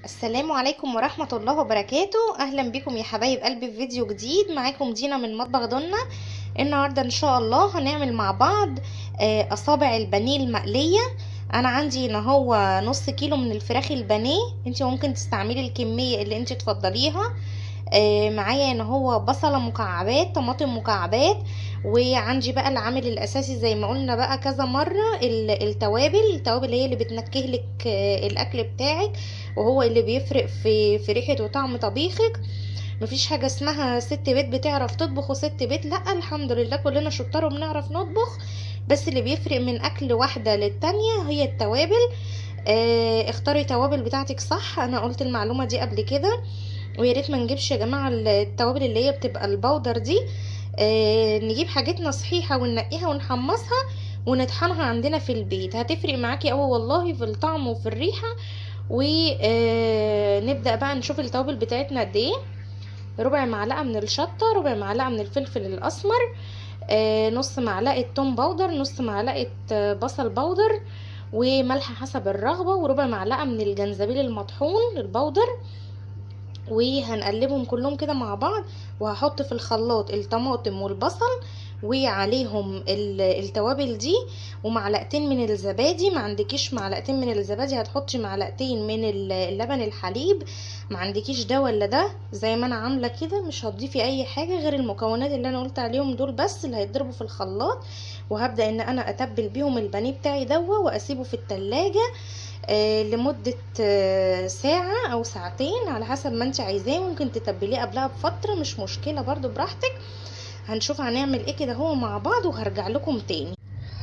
السلام عليكم ورحمة الله وبركاته. اهلا بكم يا حبايب قلبي في فيديو جديد. معاكم دينا من مطبخ دنا. النهاردة ان شاء الله هنعمل مع بعض اصابع البانيه المقلية. انا عندي هنا هو نص كيلو من الفراخ البانيه، انت ممكن تستعملي الكمية اللي انت تفضليها. معايا هنا هو بصلة مكعبات، طماطم مكعبات، وعندي بقى العامل الاساسي زي ما قلنا بقى كذا مرة التوابل هي اللي بتنكهلك الاكل بتاعك، وهو اللي بيفرق في ريحة وطعم طبيخك. مفيش حاجة اسمها ست بيت بتعرف تطبخ وست بيت لا، الحمد لله كلنا شطار وبنعرف نطبخ. بس اللي بيفرق من اكل واحدة للتانية هي التوابل. اختاري توابل بتاعتك صح، انا قلت المعلومة دي قبل كده. ويا ريت ما نجيبش يا جماعة التوابل اللي هي بتبقى البودر دي. نجيب حاجتنا صحيحة وننقيها ونحمصها ونطحنها عندنا في البيت، هتفرق معاكي قوي والله في الطعم وفي الريحة. ونبدأ بقى نشوف التوابل بتاعتنا قد ايه. ربع معلقة من الشطة، ربع معلقة من الفلفل الأسمر، نص معلقة توم باودر، نص معلقة بصل باودر، وملح حسب الرغبة، وربع معلقة من الجنزبيل المطحون البودر. وهنقلبهم كلهم كده مع بعض، وهحط في الخلاط الطماطم والبصل وعليهم التوابل دي، ومعلقتين من الزبادي. ما عندكيش معلقتين من الزبادي هتحطي معلقتين من اللبن الحليب. ما عندكيش ده ولا ده زي ما انا عامله كده، مش هتضيفي اي حاجه غير المكونات اللي انا قلت عليهم دول بس اللي هيتضربوا في الخلاط. وهبدا ان انا اتبل بيهم البانيه بتاعي واسيبه في التلاجة لمدة ساعة او ساعتين على حسب ما انت عايزاه. ممكن تتبليه قبلها بفترة، مش مشكلة برضو براحتك. هنشوف هنعمل ايه كده هو مع بعض وهرجع لكم تاني.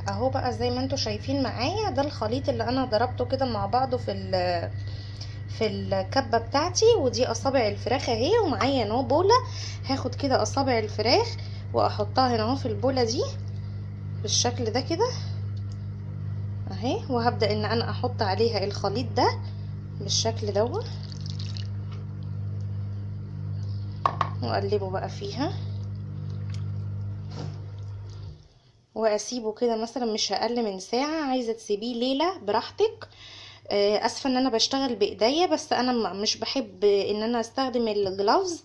اهو بقى زي ما انتوا شايفين معايا ده الخليط اللي انا ضربته كده مع بعضه في الكبة بتاعتي. ودي اصابع الفراخ اهي، ومعايا اهو بولة. هاخد كده اصابع الفراخ واحطها هنا اهو في البولة دي بالشكل ده كده اهي، وهبدأ ان انا احط عليها الخليط ده بالشكل دوت، واقلبه بقى فيها واسيبه كده مثلا مش اقل من ساعة. عايزة تسيبيه ليلة براحتك. اسفة ان انا بشتغل بايديا، بس انا مش بحب ان انا استخدم الجلافز.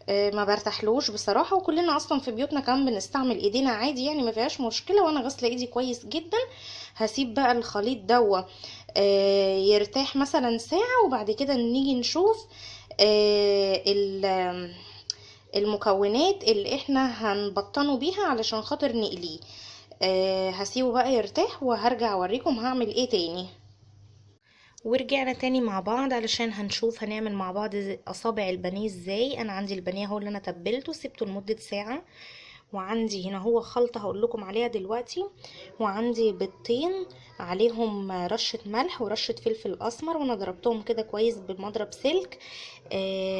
ما برتاحلوش بصراحة، وكلنا اصلا في بيوتنا كمان بنستعمل ايدينا عادي يعني ما فيهاش مشكلة، وانا غاسلة ايدي كويس جدا. هسيب بقى الخليط يرتاح مثلا ساعة، وبعد كده نيجي نشوف المكونات اللي احنا هنبطنه بيها علشان خاطر نقليه. هسيبه بقى يرتاح وهرجع اوريكم هعمل ايه تاني. ورجعنا تاني مع بعض علشان هنشوف هنعمل مع بعض اصابع البانيه ازاي. انا عندي البانيه اهو اللي انا تبلته سبته لمدة ساعة، وعندي هنا هو خلطة هقول لكم عليها دلوقتي، وعندي بيضتين عليهم رشة ملح ورشة فلفل اسمر، وانا ضربتهم كده كويس بمضرب سلك.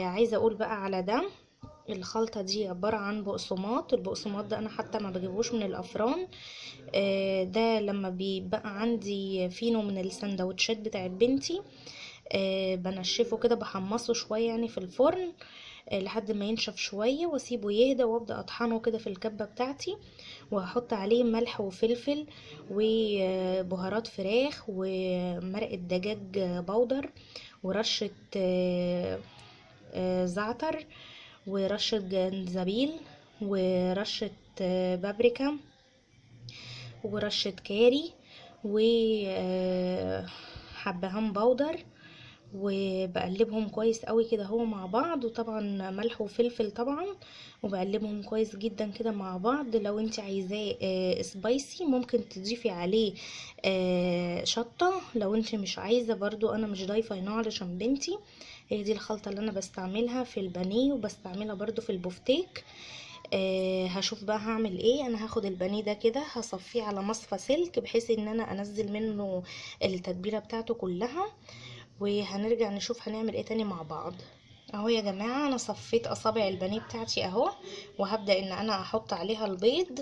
عايزة اقول بقى على ده، الخلطة دي عبارة عن بقسماط. البقسماط ده انا حتى ما بجيبوش من الافران. ده لما بيبقى عندي فينو من السندوتشات بتاعت بنتي، بنشفه كده بحمصه شوية يعني في الفرن لحد ما ينشف شوية، واسيبه يهدى وابدأ اطحنه كده في الكبة بتاعتي. وهحط عليه ملح وفلفل وبهارات فراخ ومرقة دجاج بودر، ورشة زعتر، ورشة جنزبيل، ورشة بابريكا، ورشة كاري، وحبهان باودر. وبقلبهم كويس قوي كده هو مع بعض، وطبعا ملح وفلفل طبعا. وبقلبهم كويس جدا كده مع بعض. لو انت عايزاه سبايسي ممكن تضيفي عليه شطة. لو انت مش عايزة برضو انا مش ضايفة نوع علشان بنتي. هي دي الخلطة اللي انا بستعملها في البانيه وبستعملها برضو في البوفتيك. هشوف بقى هعمل ايه. انا هاخد البانيه ده كده هصفيه على مصفى سلك بحيث ان انا انزل منه التتبيله بتاعته كلها، وهنرجع نشوف هنعمل ايه تاني مع بعض. اهو يا جماعه انا صفيت اصابع البانيه بتاعتي اهو، وهبدا ان انا احط عليها البيض.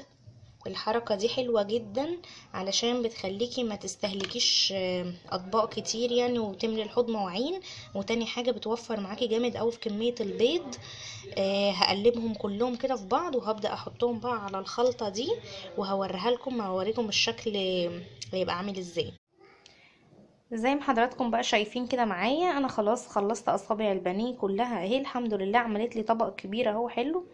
الحركة دي حلوة جدا علشان بتخليكي ما تستهلكيش اطباق كتير يعني وتملي الحوض مواعين. وتاني حاجة بتوفر معاكي جامد اوي في كمية البيض. هقلبهم كلهم كده في بعض، وهبدأ احطهم بقى على الخلطة دي، وهوريها لكم هوريكم الشكل هيبقى عامل ازاي. زي ما حضراتكم بقى شايفين كده معايا، انا خلاص خلصت اصابع البانيه كلها اهي، الحمد لله عملت لي طبق كبير اهو حلو.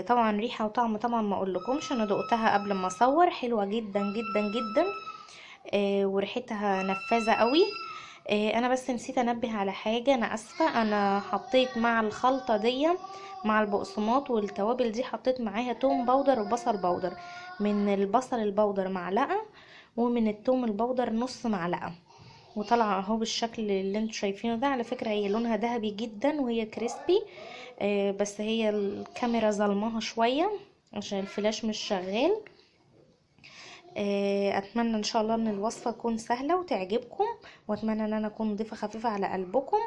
طبعا ريحه وطعم طبعا ما اقولكمش، انا دقتها قبل ما اصور، حلوه جدا جدا جدا. وريحتها نفاذه قوي. انا بس نسيت انبه على حاجه، انا اسفه، انا حطيت مع الخلطه دي، مع البقسماط والتوابل دي، حطيت معاها توم باودر وبصل باودر. من البصل البودر معلقه، ومن التوم البودر نص معلقه. وطالعه اهو بالشكل اللي انتوا شايفينه ده. على فكره هي لونها ذهبي جدا وهي كريسبي، بس هي الكاميرا ظلمها شويه عشان الفلاش مش شغال. اتمنى ان شاء الله ان الوصفه تكون سهله وتعجبكم، واتمنى ان انا اكون ضيفه خفيفه على قلبكم.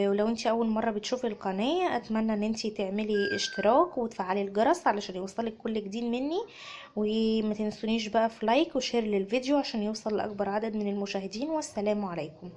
ولو انتي اول مره بتشوفي القناه، اتمنى ان انتي تعملي اشتراك وتفعلي الجرس علشان يوصلك كل جديد مني. وما تنسونيش بقى في لايك وشير للفيديو عشان يوصل لاكبر عدد من المشاهدين. والسلام عليكم.